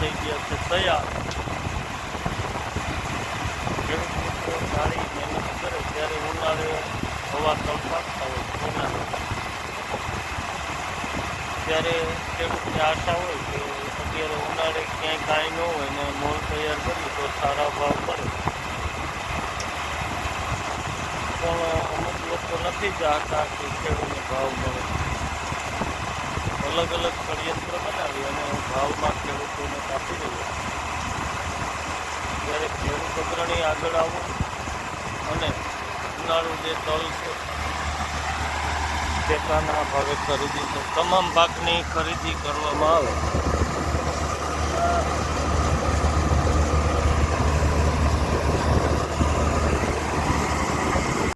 થઈ ગયા છે તૈયાર. ખેડૂત મિત્રો સારી મહેનત કરે ત્યારે ઉનાળે હવા તડપાકતા હોય સોના, ત્યારે ખેડૂતની આશા હોય કે અત્યારે ઉનાળે ક્યાંય કાંઈ ન હોય ને મોલ તૈયાર કરી તો સારા ભાવ મળે. પણ અમુક લોકો નથી ચાહતા કે ખેડૂતને ભાવ મળે. અલગ અલગ ષડયંત્ર બનાવી અને ભાવમાં ખેડૂતોને કાપી રહ્યા. ત્યારે ખેડૂત અગ્રણી આગળ આવો અને ઉનાળુ જે તલ છે ટેકાના ભાવે ખરીદી છે, તમામ પાકની ખરીદી કરવામાં આવે